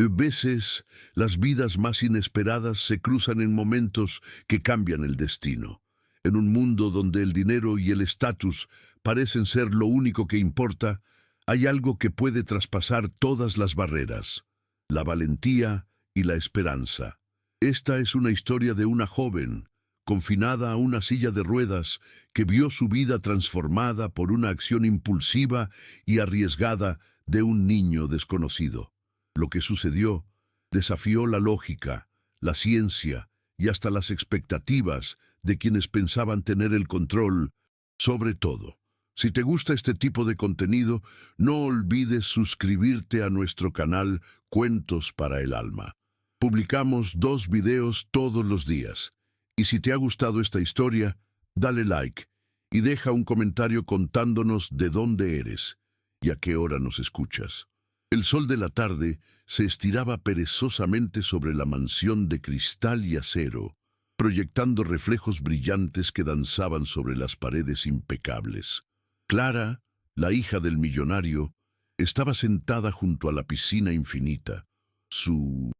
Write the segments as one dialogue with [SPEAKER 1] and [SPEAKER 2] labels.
[SPEAKER 1] A veces, las vidas más inesperadas se cruzan en momentos que cambian el destino. En un mundo donde el dinero y el estatus parecen ser lo único que importa, hay algo que puede traspasar todas las barreras: la valentía y la esperanza. Esta es una historia de una joven, confinada a una silla de ruedas, que vio su vida transformada por una acción impulsiva y arriesgada de un niño desconocido. Lo que sucedió desafió la lógica, la ciencia y hasta las expectativas de quienes pensaban tener el control sobre todo. Si te gusta este tipo de contenido, no olvides suscribirte a nuestro canal Cuentos para el Alma. Publicamos 2 videos todos los días. Y si te ha gustado esta historia, dale like y deja un comentario contándonos de dónde eres y a qué hora nos escuchas. El sol de la tarde se estiraba perezosamente sobre la mansión de cristal y acero, proyectando reflejos brillantes que danzaban sobre las paredes impecables. Clara, la hija del millonario, estaba sentada junto a la piscina infinita, su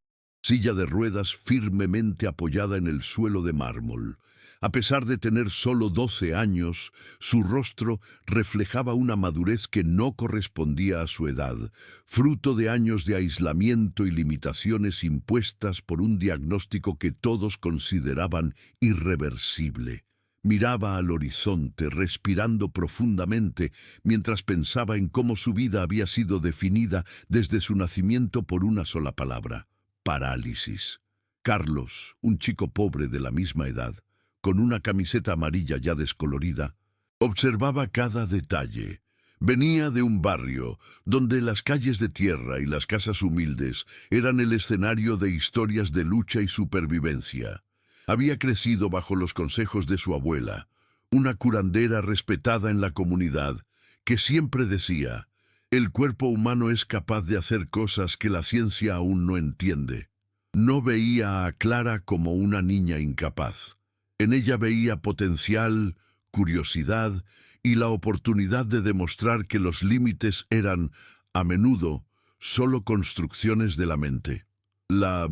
[SPEAKER 1] silla de ruedas firmemente apoyada en el suelo de mármol. A pesar de tener solo 12 años, su rostro reflejaba una madurez que no correspondía a su edad, fruto de años de aislamiento y limitaciones impuestas por un diagnóstico que todos consideraban irreversible. Miraba al horizonte, respirando profundamente, mientras pensaba en cómo su vida había sido definida desde su nacimiento por una sola palabra: parálisis. Carlos, un chico pobre de la misma edad, con una camiseta amarilla ya descolorida, observaba cada detalle. Venía de un barrio donde las calles de tierra y las casas humildes eran el escenario de historias de lucha y supervivencia. Había crecido bajo los consejos de su abuela, una curandera respetada en la comunidad, que siempre decía: el cuerpo humano es capaz de hacer cosas que la ciencia aún no entiende. No veía a Clara como una niña incapaz. En ella veía potencial, curiosidad y la oportunidad de demostrar que los límites eran, a menudo, solo construcciones de la mente. La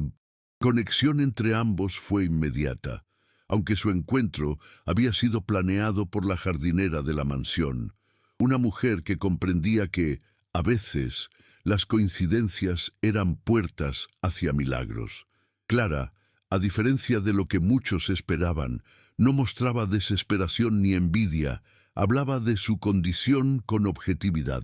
[SPEAKER 1] conexión entre ambos fue inmediata, aunque su encuentro había sido planeado por la jardinera de la mansión, una mujer que comprendía que, a veces, las coincidencias eran puertas hacia milagros. Clara, a diferencia de lo que muchos esperaban, no mostraba desesperación ni envidia, hablaba de su condición con objetividad.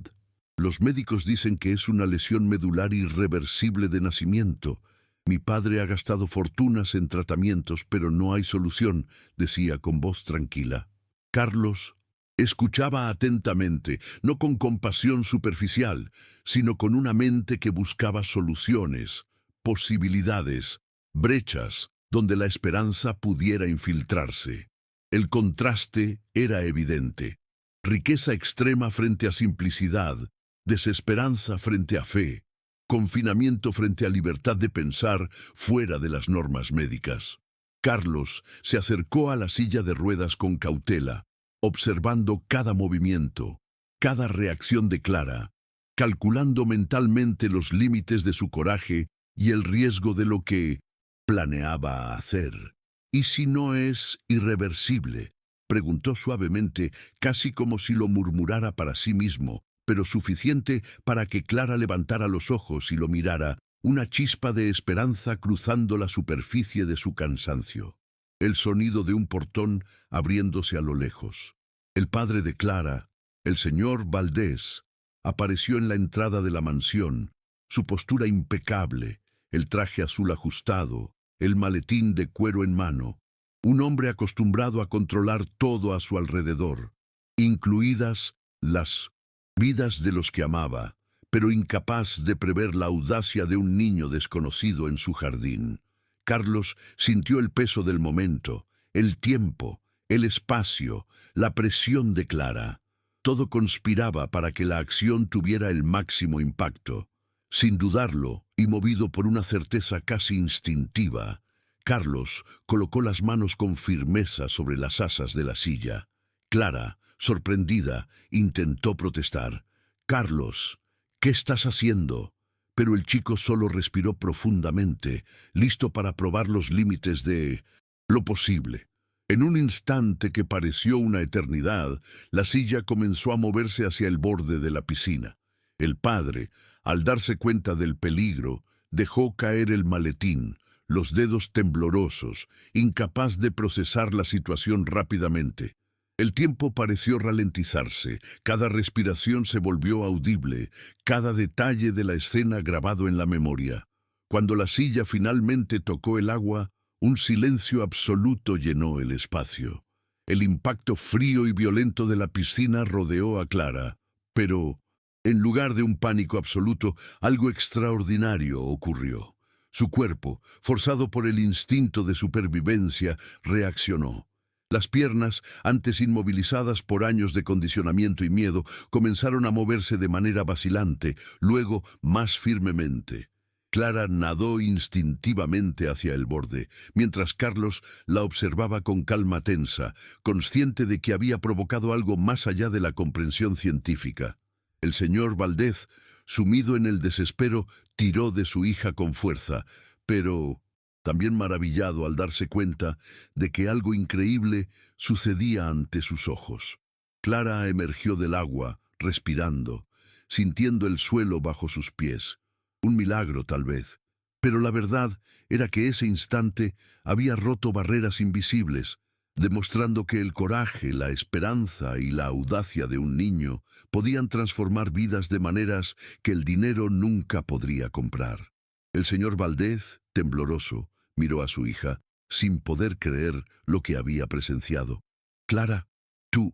[SPEAKER 1] Los médicos dicen que es una lesión medular irreversible de nacimiento. Mi padre ha gastado fortunas en tratamientos, pero no hay solución, decía con voz tranquila. Carlos escuchaba atentamente, no con compasión superficial, sino con una mente que buscaba soluciones, posibilidades, brechas donde la esperanza pudiera infiltrarse. El contraste era evidente: riqueza extrema frente a simplicidad, desesperanza frente a fe, confinamiento frente a libertad de pensar fuera de las normas médicas. Carlos se acercó a la silla de ruedas con cautela, observando cada movimiento, cada reacción de Clara, calculando mentalmente los límites de su coraje y el riesgo de lo que planeaba hacer. ¿Y si no es irreversible?, preguntó suavemente, casi como si lo murmurara para sí mismo, pero suficiente para que Clara levantara los ojos y lo mirara, una chispa de esperanza cruzando la superficie de su cansancio. El sonido de un portón abriéndose a lo lejos. El padre de Clara, el señor Valdés, apareció en la entrada de la mansión, su postura impecable, el traje azul ajustado, el maletín de cuero en mano, un hombre acostumbrado a controlar todo a su alrededor, incluidas las vidas de los que amaba, pero incapaz de prever la audacia de un niño desconocido en su jardín. Carlos sintió el peso del momento, el tiempo, el espacio, la presión de Clara. Todo conspiraba para que la acción tuviera el máximo impacto. Sin dudarlo, y movido por una certeza casi instintiva, Carlos colocó las manos con firmeza sobre las asas de la silla. Clara, sorprendida, intentó protestar. «Carlos, ¿qué estás haciendo?», pero el chico solo respiró profundamente, listo para probar los límites de lo posible. En un instante que pareció una eternidad, la silla comenzó a moverse hacia el borde de la piscina. El padre, al darse cuenta del peligro, dejó caer el maletín, los dedos temblorosos, incapaz de procesar la situación rápidamente. El tiempo pareció ralentizarse, cada respiración se volvió audible, cada detalle de la escena grabado en la memoria. Cuando la silla finalmente tocó el agua, un silencio absoluto llenó el espacio. El impacto frío y violento de la piscina rodeó a Clara, pero, en lugar de un pánico absoluto, algo extraordinario ocurrió. Su cuerpo, forzado por el instinto de supervivencia, reaccionó. Las piernas, antes inmovilizadas por años de condicionamiento y miedo, comenzaron a moverse de manera vacilante, luego más firmemente. Clara nadó instintivamente hacia el borde, mientras Carlos la observaba con calma tensa, consciente de que había provocado algo más allá de la comprensión científica. El señor Valdez, sumido en el desespero, tiró de su hija con fuerza, pero también maravillado al darse cuenta de que algo increíble sucedía ante sus ojos. Clara emergió del agua, respirando, sintiendo el suelo bajo sus pies. Un milagro, tal vez. Pero la verdad era que ese instante había roto barreras invisibles, demostrando que el coraje, la esperanza y la audacia de un niño podían transformar vidas de maneras que el dinero nunca podría comprar. El señor Valdez, tembloroso, miró a su hija, sin poder creer lo que había presenciado. «Clara, tú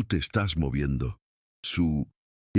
[SPEAKER 1] te estás moviendo». Su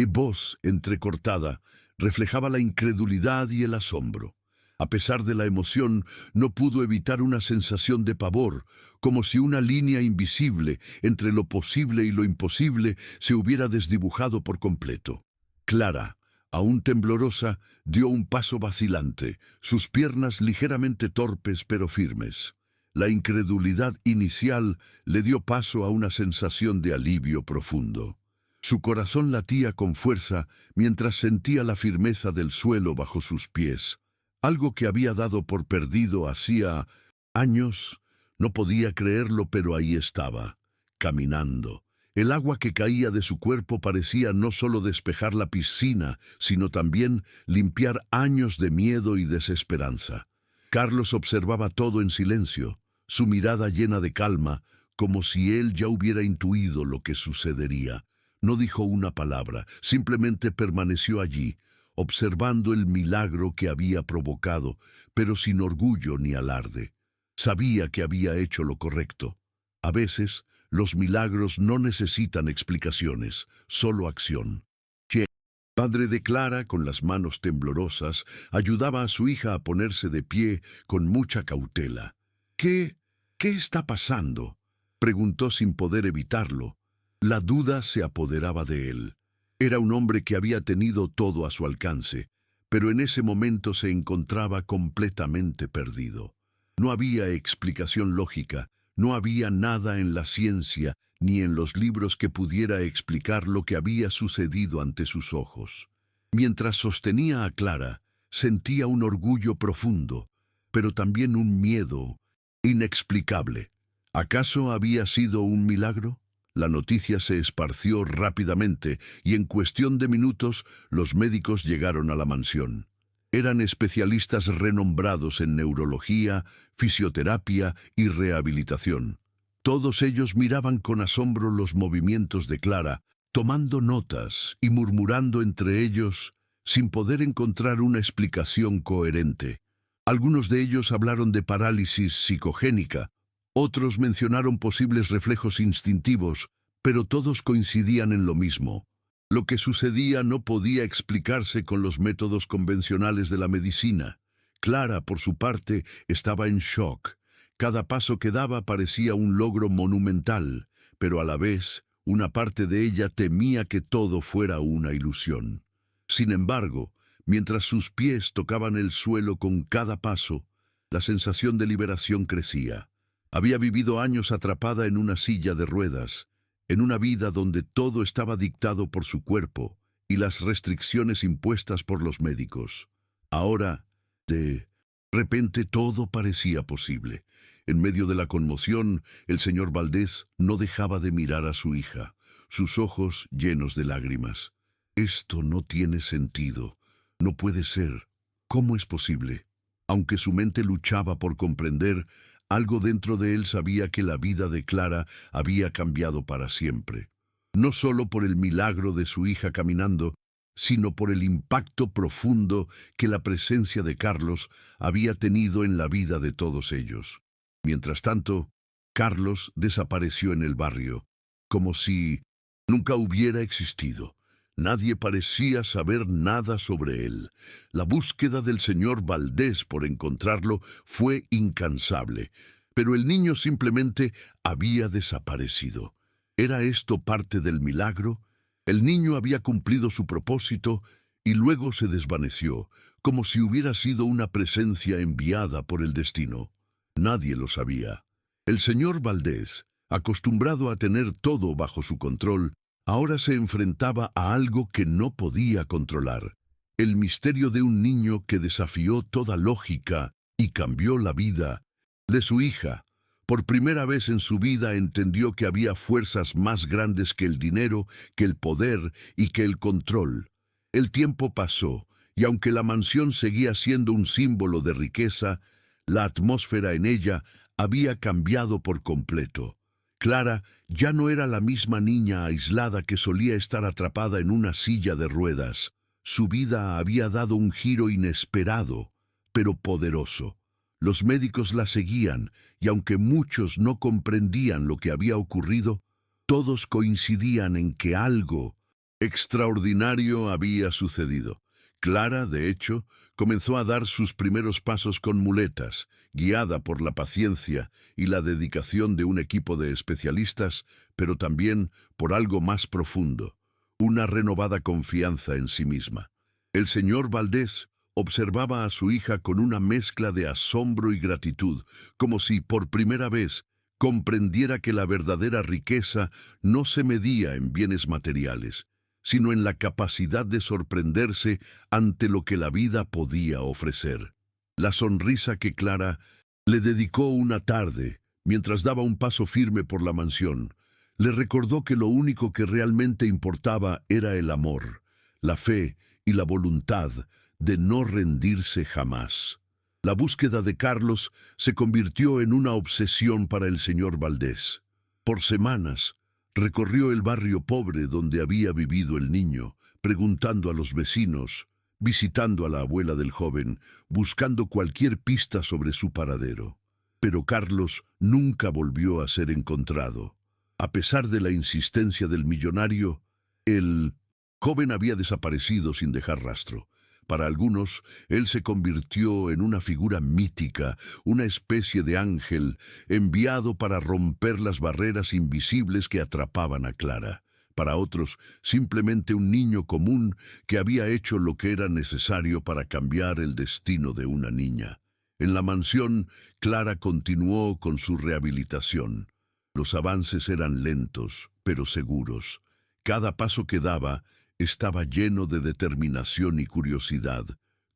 [SPEAKER 1] voz entrecortada reflejaba la incredulidad y el asombro. A pesar de la emoción, no pudo evitar una sensación de pavor, como si una línea invisible entre lo posible y lo imposible se hubiera desdibujado por completo. Clara, aún temblorosa, dio un paso vacilante, sus piernas ligeramente torpes pero firmes. La incredulidad inicial le dio paso a una sensación de alivio profundo. Su corazón latía con fuerza mientras sentía la firmeza del suelo bajo sus pies. Algo que había dado por perdido hacía años. No podía creerlo, pero ahí estaba, caminando. El agua que caía de su cuerpo parecía no solo despejar la piscina, sino también limpiar años de miedo y desesperanza. Carlos observaba todo en silencio, su mirada llena de calma, como si él ya hubiera intuido lo que sucedería. No dijo una palabra, simplemente permaneció allí, observando el milagro que había provocado, pero sin orgullo ni alarde. Sabía que había hecho lo correcto. A veces, los milagros no necesitan explicaciones, solo acción. El padre de Clara, con las manos temblorosas, ayudaba a su hija a ponerse de pie con mucha cautela. ¿Qué está pasando?», preguntó sin poder evitarlo. La duda se apoderaba de él. Era un hombre que había tenido todo a su alcance, pero en ese momento se encontraba completamente perdido. No había explicación lógica, no había nada en la ciencia ni en los libros que pudiera explicar lo que había sucedido ante sus ojos. Mientras sostenía a Clara, sentía un orgullo profundo, pero también un miedo inexplicable. ¿Acaso había sido un milagro? La noticia se esparció rápidamente y en cuestión de minutos los médicos llegaron a la mansión. Eran especialistas renombrados en neurología, fisioterapia y rehabilitación. Todos ellos miraban con asombro los movimientos de Clara, tomando notas y murmurando entre ellos, sin poder encontrar una explicación coherente. Algunos de ellos hablaron de parálisis psicogénica, otros mencionaron posibles reflejos instintivos, pero todos coincidían en lo mismo. Lo que sucedía no podía explicarse con los métodos convencionales de la medicina. Clara, por su parte, estaba en shock. Cada paso que daba parecía un logro monumental, pero a la vez, una parte de ella temía que todo fuera una ilusión. Sin embargo, mientras sus pies tocaban el suelo con cada paso, la sensación de liberación crecía. Había vivido años atrapada en una silla de ruedas, en una vida donde todo estaba dictado por su cuerpo y las restricciones impuestas por los médicos. Ahora, de repente, todo parecía posible. En medio de la conmoción, el señor Valdés no dejaba de mirar a su hija, sus ojos llenos de lágrimas. Esto no tiene sentido. No puede ser. ¿Cómo es posible? Aunque su mente luchaba por comprender, algo dentro de él sabía que la vida de Clara había cambiado para siempre. No solo por el milagro de su hija caminando, sino por el impacto profundo que la presencia de Carlos había tenido en la vida de todos ellos. Mientras tanto, Carlos desapareció en el barrio, como si nunca hubiera existido. Nadie parecía saber nada sobre él. La búsqueda del señor Valdés por encontrarlo fue incansable, pero el niño simplemente había desaparecido. ¿Era esto parte del milagro? El niño había cumplido su propósito y luego se desvaneció, como si hubiera sido una presencia enviada por el destino. Nadie lo sabía. El señor Valdés, acostumbrado a tener todo bajo su control, ahora se enfrentaba a algo que no podía controlar. El misterio de un niño que desafió toda lógica y cambió la vida de su hija. Por primera vez en su vida entendió que había fuerzas más grandes que el dinero, que el poder y que el control. El tiempo pasó, y aunque la mansión seguía siendo un símbolo de riqueza, la atmósfera en ella había cambiado por completo. Clara ya no era la misma niña aislada que solía estar atrapada en una silla de ruedas. Su vida había dado un giro inesperado, pero poderoso. Los médicos la seguían, y aunque muchos no comprendían lo que había ocurrido, todos coincidían en que algo extraordinario había sucedido. Clara, de hecho, comenzó a dar sus primeros pasos con muletas, guiada por la paciencia y la dedicación de un equipo de especialistas, pero también por algo más profundo, una renovada confianza en sí misma. El señor Valdés observaba a su hija con una mezcla de asombro y gratitud, como si por primera vez comprendiera que la verdadera riqueza no se medía en bienes materiales, sino en la capacidad de sorprenderse ante lo que la vida podía ofrecer. La sonrisa que Clara le dedicó una tarde, mientras daba un paso firme por la mansión, le recordó que lo único que realmente importaba era el amor, la fe y la voluntad de no rendirse jamás. La búsqueda de Carlos se convirtió en una obsesión para el señor Valdés. Por semanas, recorrió el barrio pobre donde había vivido el niño, preguntando a los vecinos, visitando a la abuela del joven, buscando cualquier pista sobre su paradero. Pero Carlos nunca volvió a ser encontrado. A pesar de la insistencia del millonario, el joven había desaparecido sin dejar rastro. Para algunos, él se convirtió en una figura mítica, una especie de ángel enviado para romper las barreras invisibles que atrapaban a Clara. Para otros, simplemente un niño común que había hecho lo que era necesario para cambiar el destino de una niña. En la mansión, Clara continuó con su rehabilitación. Los avances eran lentos, pero seguros. Cada paso que daba estaba lleno de determinación y curiosidad,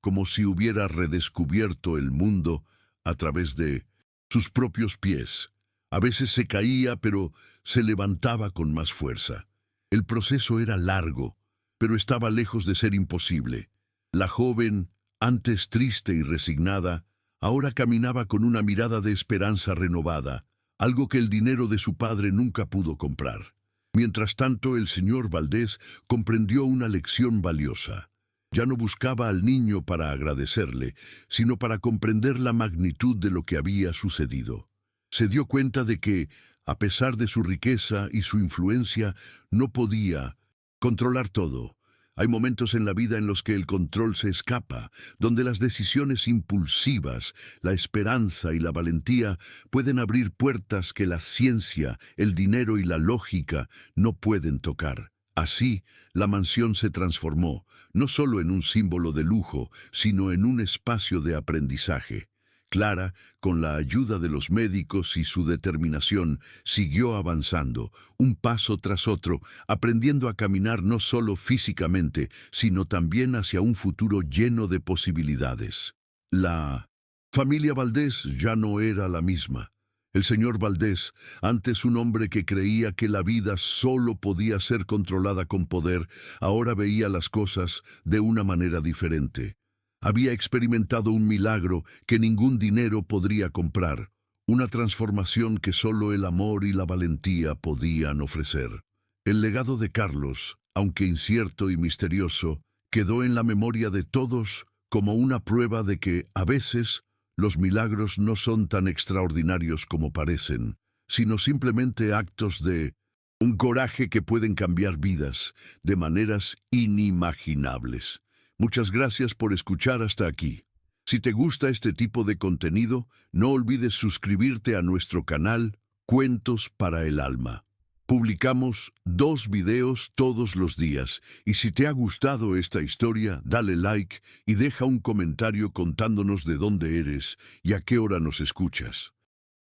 [SPEAKER 1] como si hubiera redescubierto el mundo a través de sus propios pies. A veces se caía, pero se levantaba con más fuerza. El proceso era largo, pero estaba lejos de ser imposible. La joven, antes triste y resignada, ahora caminaba con una mirada de esperanza renovada, algo que el dinero de su padre nunca pudo comprar. Mientras tanto, el señor Valdés comprendió una lección valiosa. Ya no buscaba al niño para agradecerle, sino para comprender la magnitud de lo que había sucedido. Se dio cuenta de que, a pesar de su riqueza y su influencia, no podía controlar todo. Hay momentos en la vida en los que el control se escapa, donde las decisiones impulsivas, la esperanza y la valentía pueden abrir puertas que la ciencia, el dinero y la lógica no pueden tocar. Así, la mansión se transformó, no solo en un símbolo de lujo, sino en un espacio de aprendizaje. Clara, con la ayuda de los médicos y su determinación, siguió avanzando, un paso tras otro, aprendiendo a caminar no solo físicamente, sino también hacia un futuro lleno de posibilidades. La familia Valdés ya no era la misma. El señor Valdés, antes un hombre que creía que la vida solo podía ser controlada con poder, ahora veía las cosas de una manera diferente. Había experimentado un milagro que ningún dinero podría comprar, una transformación que solo el amor y la valentía podían ofrecer. El legado de Carlos, aunque incierto y misterioso, quedó en la memoria de todos como una prueba de que, a veces, los milagros no son tan extraordinarios como parecen, sino simplemente actos de un coraje que pueden cambiar vidas de maneras inimaginables. Muchas gracias por escuchar hasta aquí. Si te gusta este tipo de contenido, no olvides suscribirte a nuestro canal Cuentos para el Alma. Publicamos 2 videos todos los días y si te ha gustado esta historia, dale like y deja un comentario contándonos de dónde eres y a qué hora nos escuchas.